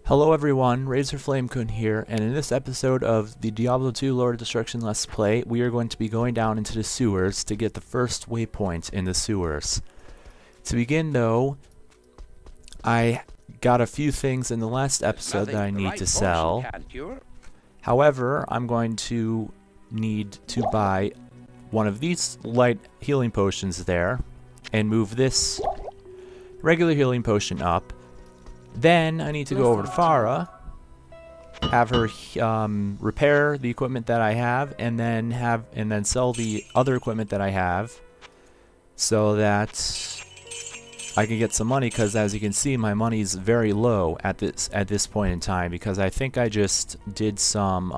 Hello everyone, Razorflamekun here, and in this episode of the Diablo 2 Lord of Destruction Let's Play, we are going to be going down into the sewers to get the first waypoint in the sewers. To begin though, I got a few things in the last episode that I need to sell. However, I'm going to need to buy one of these light healing potions there, and move this regular healing potion up. Then I need to go over to Farah, have her repair the equipment that I have, and then sell the other equipment that I have, so that I can get some money. Because as you can see, my money's very low at this point in time. Because I think I just did some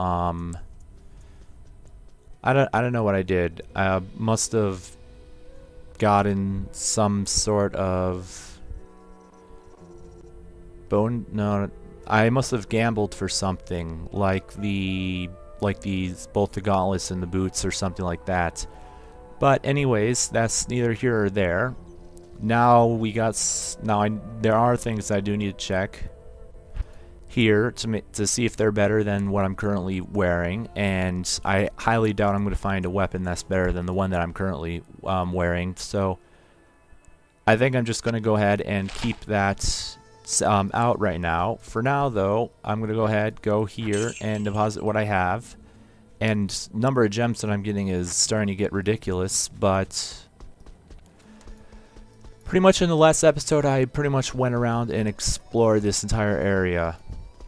I don't know what I did. I must have gotten some sort of no, I must have gambled for something like both the gauntlets and the boots or something like that. But anyways, that's neither here or there. Now there are things I do need to check here to see if they're better than what I'm currently wearing, and I highly doubt I'm going to find a weapon that's better than the one that I'm currently wearing. So I think I'm just going to go ahead and keep that out right now. For now though, I'm gonna go here and deposit what I have, and number of gems that I'm getting is starting to get ridiculous. But pretty much in the last episode I pretty much went around and explored this entire area,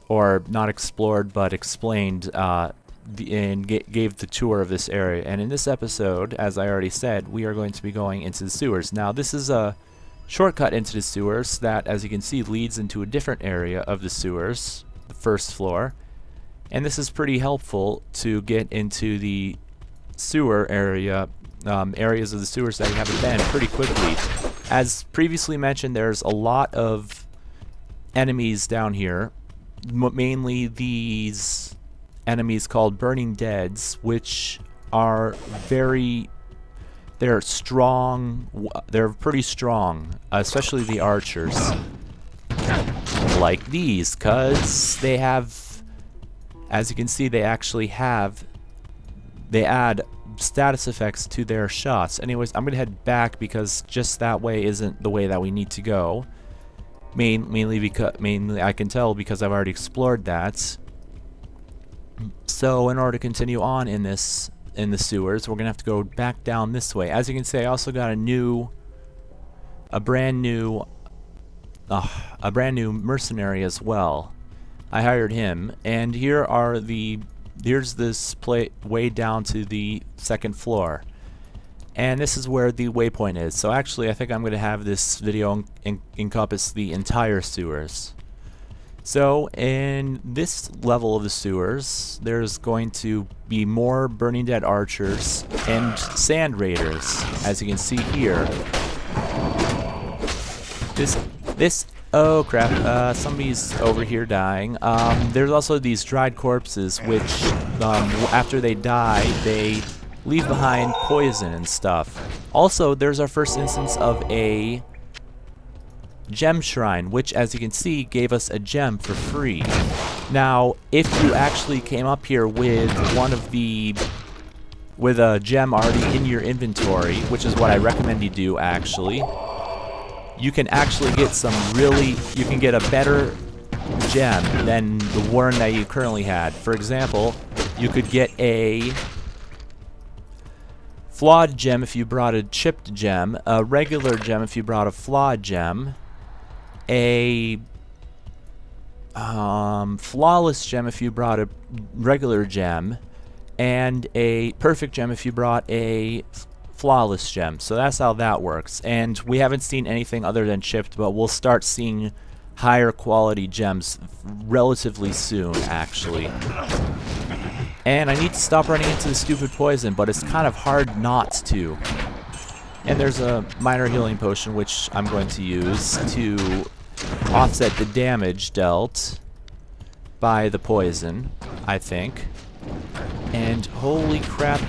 or not explored but explained and gave the tour of this area. And in this episode, as I already said, we are going to be going into the sewers. Now this is a shortcut into the sewers that, as you can see, leads into a different area of the sewers, the first floor. And this is pretty helpful to get into the sewer area, areas of the sewers that you haven't been pretty quickly. As previously mentioned, there's a lot of enemies down here, mainly these enemies called Burning Deads, which are they're strong. They're pretty strong, especially the archers, like these, because they have, as you can see, they add status effects to their shots. Anyways, I'm gonna head back because just that way isn't the way that we need to go. Mainly I can tell because I've already explored that. So in order to continue on in the sewers, we're gonna have to go back down this way. As you can see, I also got a brand new mercenary as well. I hired him, and here's this way down to the second floor, and this is where the waypoint is. So actually, I think I'm gonna have this video encompass the entire sewers. So in this level of the sewers, there's going to be more Burning Dead archers and sand raiders, as you can see here. Oh crap, somebody's over here dying. There's also these dried corpses, which after they die, they leave behind poison and stuff. Also, there's our first instance of a gem shrine, which, as you can see, gave us a gem for free. Now, if you actually came up here with with a gem already in your inventory, which is what I recommend you do actually, you can actually get you can get a better gem than the one that you currently had. For example, you could get a flawed gem if you brought a chipped gem, a regular gem if you brought a flawed gem, a flawless gem if you brought a regular gem, and a perfect gem if you brought a flawless gem. So that's how that works. And we haven't seen anything other than chipped, but we'll start seeing higher quality gems relatively soon, actually. And I need to stop running into the stupid poison, but it's kind of hard not to. And there's a minor healing potion which I'm going to use to offset the damage dealt by the poison, I think. And holy crap,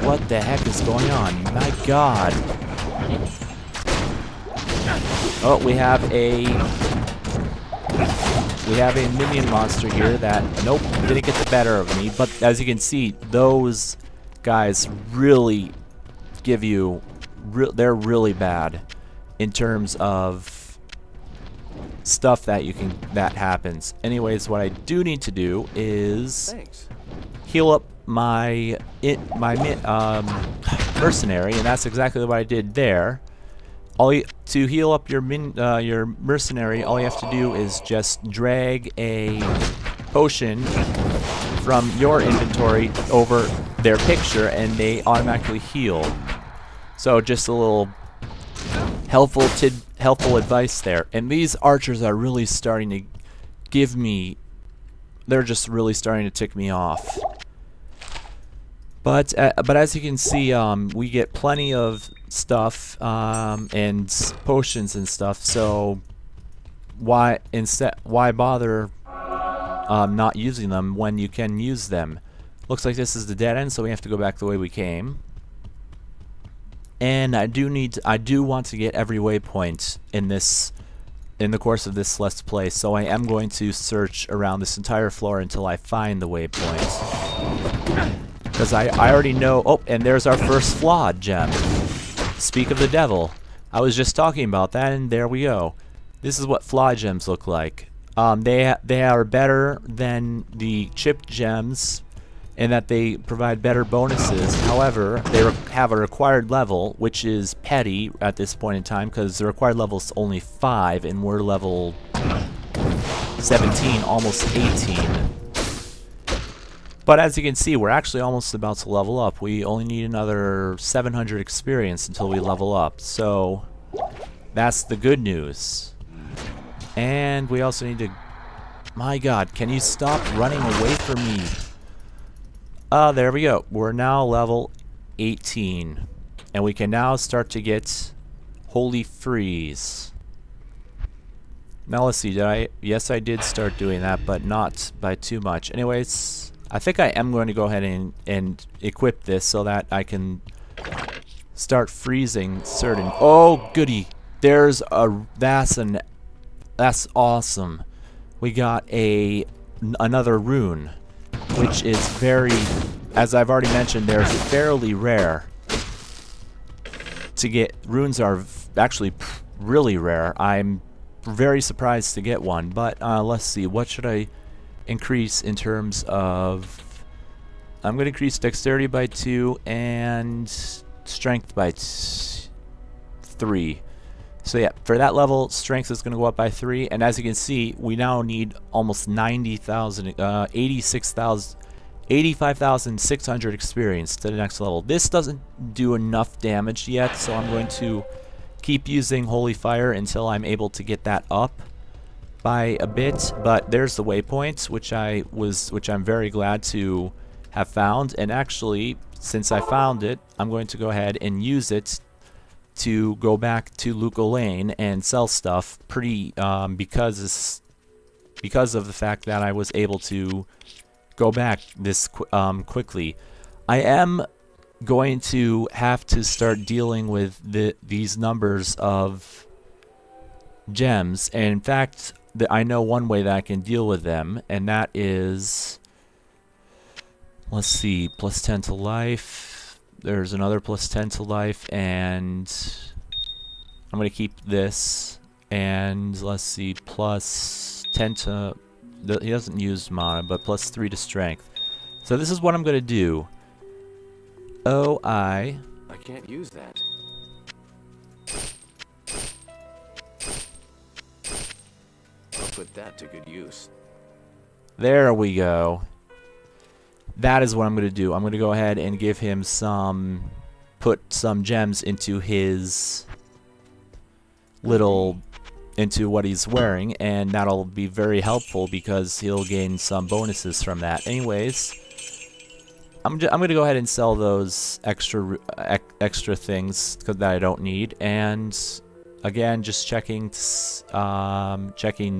what the heck is going on? My god. Oh, we have a we have a minion monster here that, nope, didn't get the better of me. But as you can see, those guys really give you, they're really bad in terms of stuff that that happens. Anyways, what I do need to do is heal up my mercenary, and that's exactly what I did there. To heal up your mercenary, all you have to do is just drag a potion from your inventory over their picture, and they automatically heal. So just a little helpful advice there. And these archers are really starting to give me, they're just really starting to tick me off. But as you can see, we get plenty of stuff and potions and stuff. So why bother not using them when you can use them? Looks like this is the dead end, so we have to go back the way we came. And I do want to get every waypoint in the course of this Let's Play. So I am going to search around this entire floor until I find the waypoint. Because I already know. Oh, and there's our first flawed gem. Speak of the devil. I was just talking about that, and there we go. This is what flawed gems look like. They are better than the chipped gems in that they provide better bonuses. However, they have a required level, which is petty at this point in time, because the required level is only 5, and we're level 17, almost 18. But as you can see, we're actually almost about to level up. We only need another 700 experience until we level up. So that's the good news. And we also need to... My god, can you stop running away from me? There we go. We're now level 18. And we can now start to get Holy Freeze. Now let's see, yes, I did start doing that, but not by too much. Anyways... I think I am going to go ahead and equip this so that I can start freezing certain... Oh, goody. There's a... That's awesome. We got another rune, which is very... As I've already mentioned, they're fairly rare to get. Runes are actually really rare. I'm very surprised to get one, but let's see. What should I... increase in terms of... I'm going to increase dexterity by 2 and strength by 3. So yeah, for that level, strength is going to go up by 3, and as you can see, we now need almost 90,000, 85,600 experience to the next level. This doesn't do enough damage yet, so I'm going to keep using Holy Fire until I'm able to get that up by a bit. But there's the waypoint, which I'm very glad to have found. And actually, since I found it, I'm going to go ahead and use it to go back to Lut Gholein and sell stuff. Because of the fact that I was able to go back this quickly. I am going to have to start dealing with these numbers of gems, and in fact, I know one way that I can deal with them, and that is, let's see, plus 10 to life. There's another plus 10 to life, and I'm going to keep this, and let's see, plus 10 to... He doesn't use mana, but plus 3 to strength. So this is what I'm going to do. I can't use that. I'll put that to good use. There we go. That is what I'm going to do. I'm going to go ahead and give him put some gems into his into what he's wearing, and that'll be very helpful because he'll gain some bonuses from that. Anyways, I'm going to go ahead and sell those extra things that I don't need, and again, just checking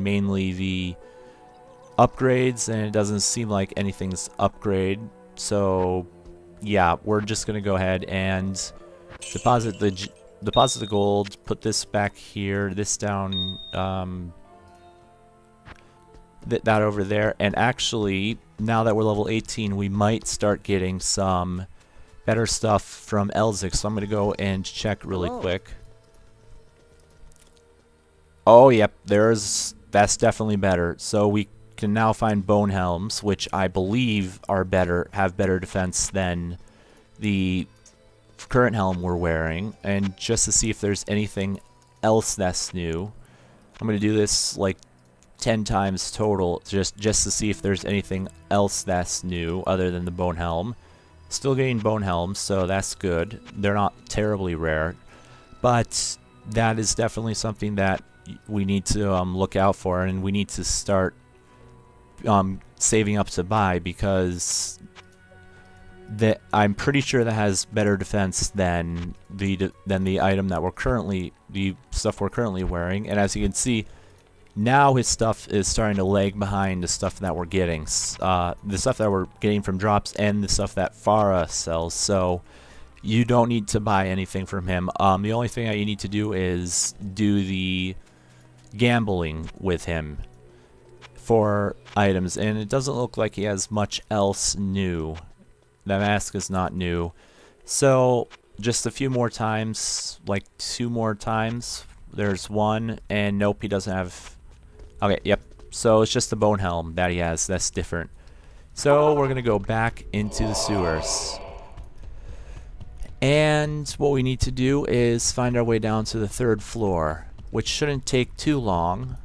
mainly the upgrades, and it doesn't seem like anything's upgrade. So yeah, we're just going to go ahead and deposit the gold, put this back here, this down, that over there. And actually, now that we're level 18, we might start getting some better stuff from Elzik. So I'm going to go and check really quick. Oh, yep, that's definitely better. So we can now find bone helms, which I believe are have better defense than the current helm we're wearing. And just to see if there's anything else that's new, I'm going to do this like 10 times total, just to see if there's anything else that's new other than the bone helm. Still getting bone helms, so that's good. They're not terribly rare, but that is definitely something that we need to look out for, and we need to start saving up to buy, because I'm pretty sure that has better defense than the item that the stuff we're currently wearing. And as you can see, now his stuff is starting to lag behind the stuff that we're getting, the stuff that we're getting from drops and the stuff that Farah sells. So you don't need to buy anything from him. The only thing that you need to do is do the gambling with him for items, and it doesn't look like he has much else new. That mask is not new, so just a few more times, like 2 more times. There's one, and nope, he doesn't have. Okay, yep, so it's just the bone helm that he has that's different. So we're gonna go back into the sewers, and what we need to do is find our way down to the 3rd floor, which shouldn't take too long,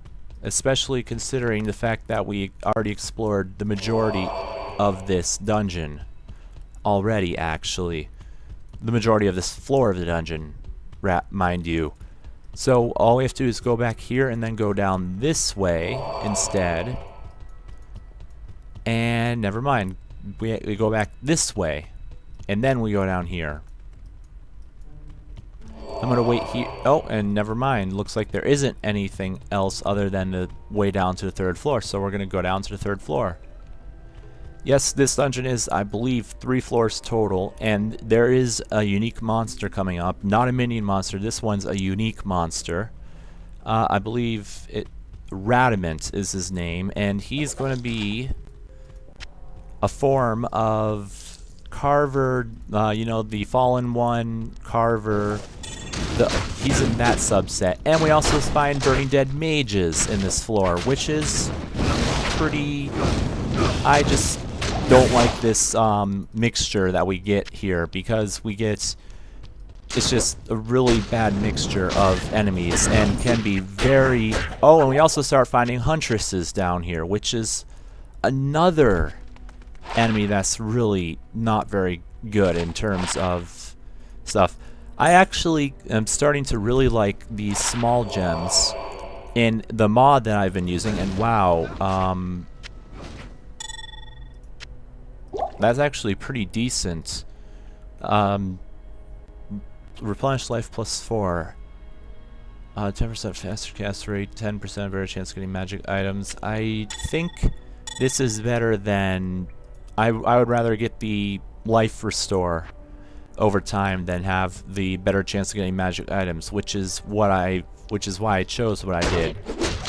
especially considering the fact that we already explored the majority of this dungeon already. Actually, the majority of this floor of the dungeon, mind you. So all we have to do is go back here and then go down this way instead. And never mind, we go back this way, and then we go down here. I'm gonna wait here. Oh, and never mind. Looks like there isn't anything else other than the way down to the 3rd floor. So we're gonna go down to the 3rd floor. Yes, this dungeon is, I believe, 3 floors total, and there is a unique monster coming up. Not a minion monster. This one's a unique monster. I believe Radament is his name, and he's going to be a form of Carver. You know, the Fallen One, Carver. He's in that subset. And we also find Burning Dead mages in this floor, which is pretty. I just don't like this mixture that we get here, because it's just a really bad mixture of enemies and can be very. Oh, and we also start finding huntresses down here, which is another enemy that's really not very good in terms of stuff. I actually am starting to really like these small gems in the mod that I've been using, and wow, that's actually pretty decent. Replenish life +4. 10% faster cast rate, 10% better chance of getting magic items. I think this is better than. I would rather get the life restore over time than have the better chance of getting magic items, which is why I chose what I did.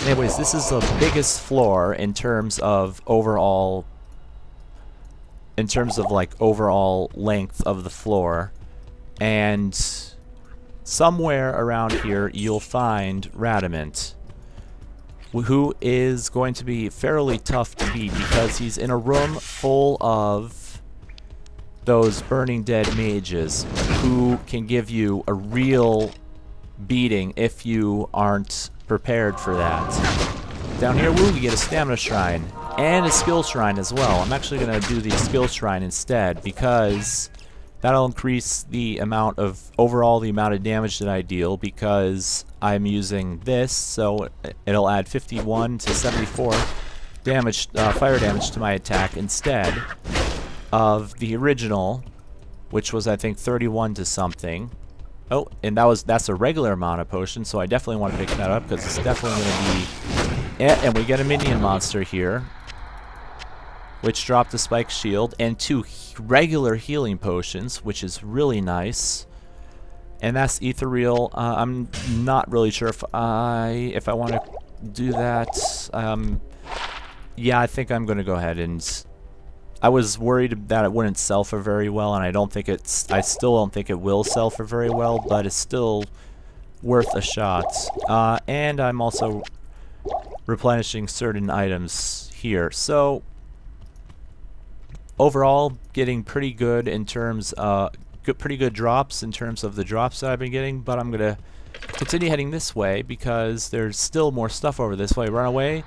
Anyways, this is the biggest floor in terms of overall. In terms of like overall length of the floor, and somewhere around here you'll find Radament, who is going to be fairly tough to beat because he's in a room full of those Burning Dead mages who can give you a real beating if you aren't prepared for that. Down here, we get a stamina shrine and a skill shrine as well. I'm actually going to do the skill shrine instead, because that'll increase the amount of the amount of damage that I deal, because I'm using this, so it'll add 51 to 74 damage, fire damage to my attack instead of the original, which was I think 31 to something. Oh, and that's a regular mana potion, so I definitely want to pick that up because it's definitely going to be. And we get a minion monster here, which dropped a spike shield and 2 regular healing potions, which is really nice. And that's ethereal. I'm not really sure if I want to do that. yeah, I think I'm going to go ahead and... I was worried that it wouldn't sell for very well, and I still don't think it will sell for very well, but it's still worth a shot. And I'm also replenishing certain items here. So, overall, getting pretty good in terms pretty good drops in terms of the drops that I've been getting, but I'm going to continue heading this way because there's still more stuff over this way. Run away,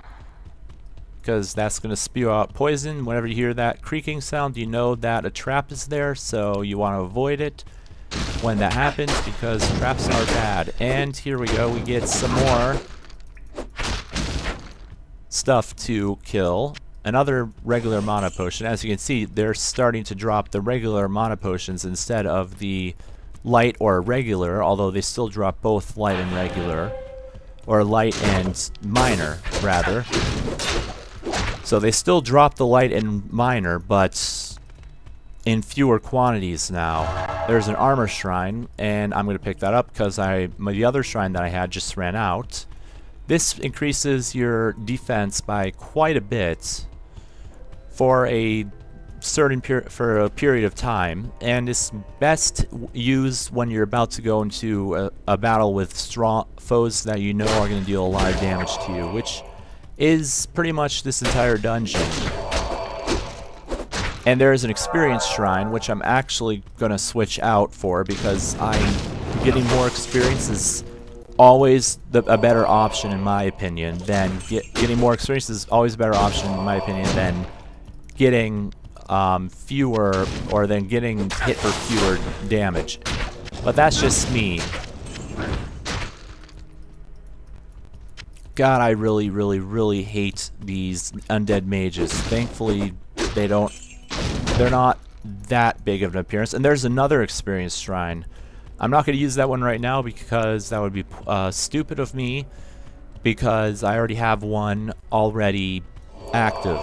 because that's going to spew out poison. Whenever you hear that creaking sound, you know that a trap is there, so you want to avoid it when that happens because traps are bad. And here we go, we get some more stuff to kill. Another regular mana potion. As you can see, they're starting to drop the regular mana potions instead of the light or regular, although they still drop both light and regular, or light and minor rather. So they still drop the light and minor, but in fewer quantities now. There's an armor shrine, and I'm going to pick that up because the other shrine that I had just ran out. This increases your defense by quite a bit for a period of time, and it's best used when you're about to go into a battle with strong foes that you know are going to deal a lot of damage to you, which is pretty much this entire dungeon. And there is an experience shrine, which I'm actually going to switch out for because getting more experience is always a better option in my opinion than getting more experience is always a better option in my opinion than getting fewer or than getting hit for fewer damage. But that's just me. God, I really, really, really hate these undead mages. Thankfully, they're not that big of an appearance. And there's another experience shrine. I'm not going to use that one right now because that would be stupid of me, because I already have one already active.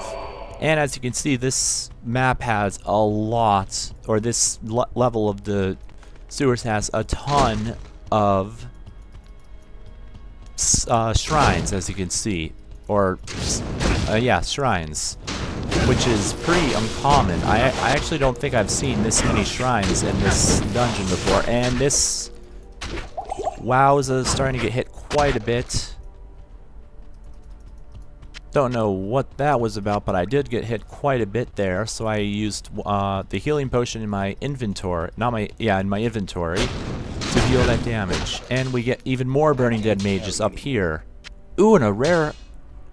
And as you can see, this map has a lot, or this level of the sewers has a ton of shrines, as you can see, or yeah, shrines, which is pretty uncommon. I actually don't think I've seen this many shrines in this dungeon before, and this Wowza is starting to get hit quite a bit. Don't know what that was about, but I did get hit quite a bit there, so I used the healing potion in my inventory, in my inventory, to heal that damage. And we get even more Burning Dead mages up here. Ooh, and a rare.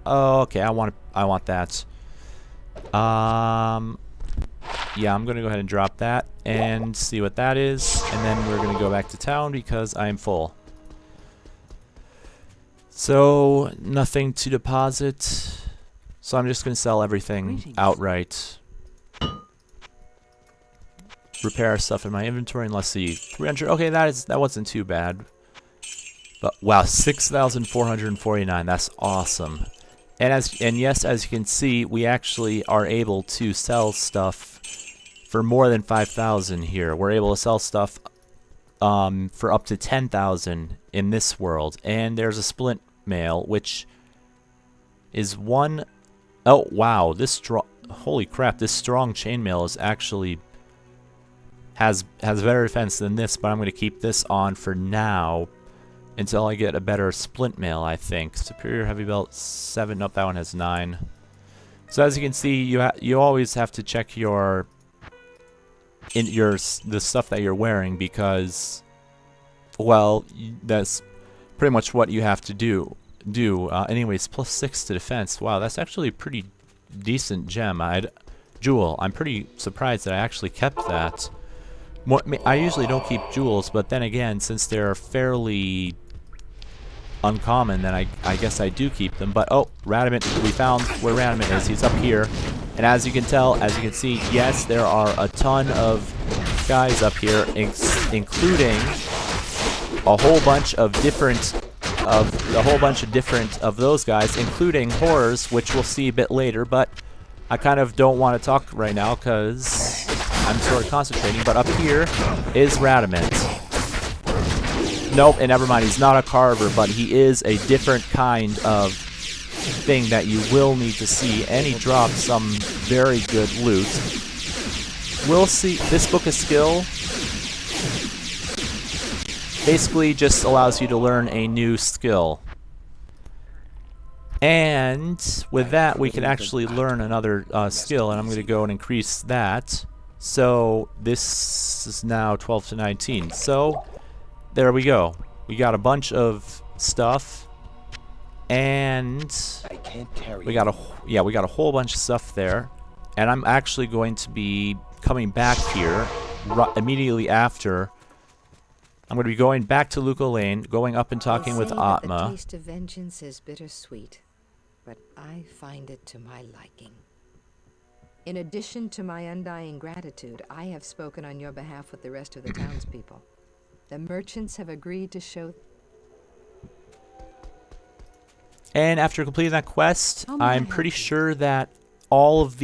Oh, okay, I want that. Yeah, I'm gonna go ahead and drop that and see what that is, and then we're gonna go back to town because I'm full. So, nothing to deposit. So I'm just going to sell everything outright. Repair stuff in my inventory, and let's see. 300. Okay, that wasn't too bad. But wow, 6,449. That's awesome. And yes, as you can see, we actually are able to sell stuff for more than 5,000 here. We're able to sell stuff for up to 10,000 in this world. And there's a splint mail, which is one. Oh wow, this strong. Holy crap! This strong chainmail is actually has better defense than this, but I'm going to keep this on for now until I get a better splint mail. I think superior heavy belt 7. Nope, that one has 9. So as you can see, you always have to check the stuff that you're wearing, because, well, that's pretty much what you have to do. Anyways, +6 to defense. Wow, that's actually a pretty decent gem. Jewel. I'm pretty surprised that I actually kept that. I usually don't keep jewels, but then again, since they're fairly uncommon, then I guess I do keep them. But oh, Radament, we found where Radament is. He's up here, and as you can see, yes, there are a ton of guys up here, including a whole bunch of different of those guys, including horrors, which we'll see a bit later. But I kind of don't want to talk right now because I'm sort of concentrating. But up here is Radament. Nope, and never mind. He's not a carver, but he is a different kind of thing that you will need to see, and he dropped some very good loot. We'll see. This book of skill basically just allows you to learn a new skill. And with that, we can actually learn another skill, and I'm going to go and increase that. So this is now 12 to 19. So there we go. We got a bunch of stuff, and we got a whole bunch of stuff there. And I'm actually going to be coming back here immediately after. I'm going to be going back to Lut Gholein, going up and talking with Atma. The taste of vengeance is bittersweet, but I find it to my liking. In addition to my undying gratitude, I have spoken on your behalf with the rest of the townspeople. The merchants have agreed to show... And after completing that quest, I'm pretty sure that all of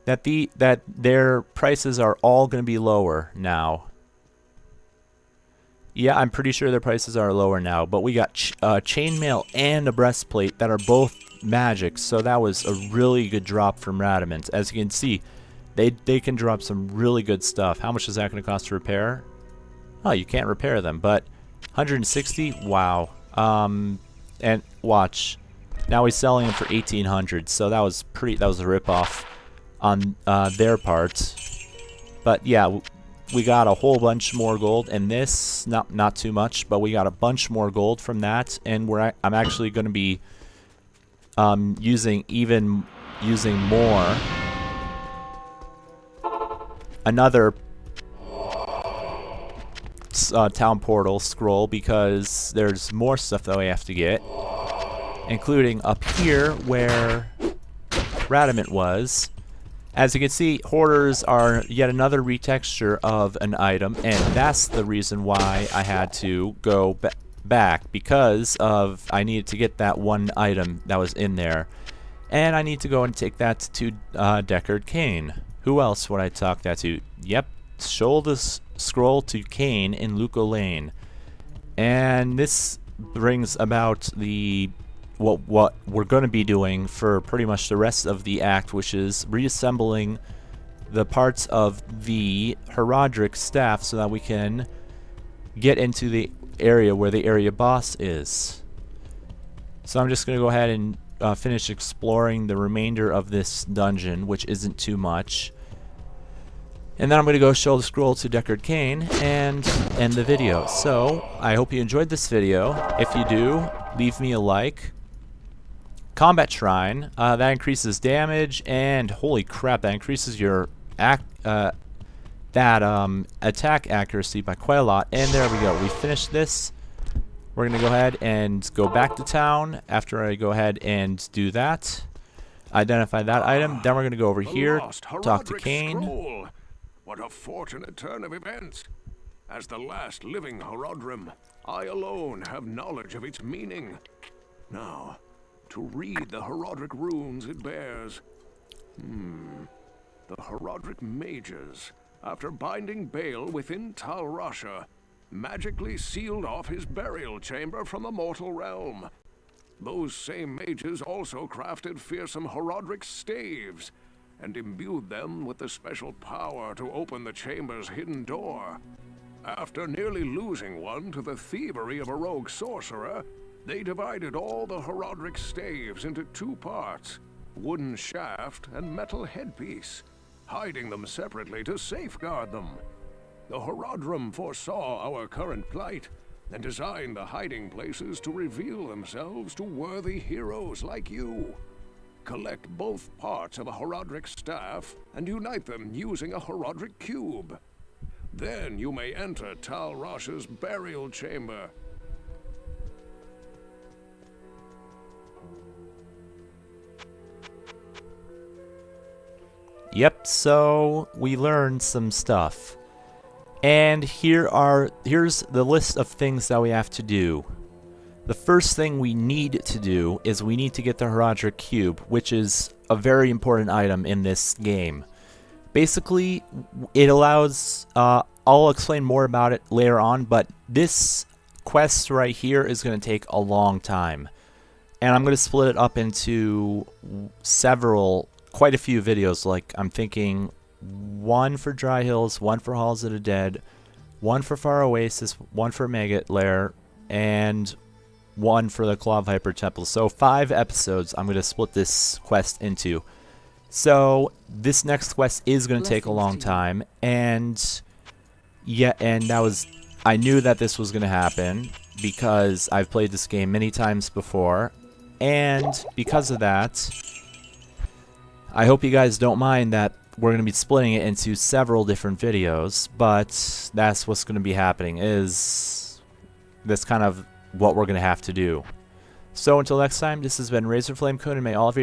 that their prices are all going to be lower now. Yeah, I'm pretty sure their prices are lower now, but we got chainmail and a breastplate that are both magic, so that was a really good drop from Radament. As you can see, they can drop some really good stuff. How much is that going to cost to repair? Oh, you can't repair them, but 160? Wow. And watch. Now he's selling them for 1,800, so that was a ripoff on their part. But yeah, we got a whole bunch more gold, and this not too much, but we got a bunch more gold from that, and I'm actually going to be using more another town portal scroll, because there's more stuff that we have to get, including up here where Radament was. As you can see, hoarders are yet another retexture of an item, and that's the reason why I had to go back, because I needed to get that one item that was in there, and I need to go and take that to Deckard Cain. Who else would I talk that to? Yep, show this scroll to Cain in Lut Gholein, and this brings about what we're going to be doing for pretty much the rest of the act, which is reassembling the parts of the Horadric staff so that we can get into the area where the area boss is. So I'm just going to go ahead and finish exploring the remainder of this dungeon, which isn't too much. And then I'm going to go show the scroll to Deckard Cain and end the video. So I hope you enjoyed this video. If you do, leave me a like. Combat Shrine, that increases damage, and holy crap, that increases your attack accuracy by quite a lot. And there we go, we finished this. We're going to go ahead and go back to town after I go ahead and do that. Identify that item, then we're going to go over here, talk to Cain. Scroll. What a fortunate turn of events. As the last living Horadrim, I alone have knowledge of its meaning. Now, to read the Horadric runes it bears. The Horadric mages, after binding Bale within Tal Rasha, magically sealed off his burial chamber from the mortal realm. Those same mages also crafted fearsome Horadric staves, and imbued them with the special power to open the chamber's hidden door. After nearly losing one to the thievery of a rogue sorcerer, they divided all the Horadric staves into two parts, wooden shaft and metal headpiece, hiding them separately to safeguard them. The Horadrim foresaw our current plight and designed the hiding places to reveal themselves to worthy heroes like you. Collect both parts of a Horadric staff and unite them using a Horadric cube. Then you may enter Tal Rasha's burial chamber. Yep, so we learned some stuff. And here's the list of things that we have to do. The first thing we need to do is we need to get the Horadric Cube, which is a very important item in this game. Basically, it allows, I'll explain more about it later on, but this quest right here is going to take a long time. and I'm going to split it up into quite a few videos. Like, I'm thinking one for Dry Hills, one for Halls of the Dead, one for Far Oasis, one for Maggot Lair, and one for the Claw Viper Temple. So 5 episodes I'm going to split this quest into. So this next quest is going to take a long time, and yeah, and I knew that this was going to happen because I've played this game many times before, and because of that, I hope you guys don't mind that we're going to be splitting it into several different videos, but that's what's going to be happening. That's kind of what we're going to have to do. So until next time, this has been Razorflamekun, and may all of your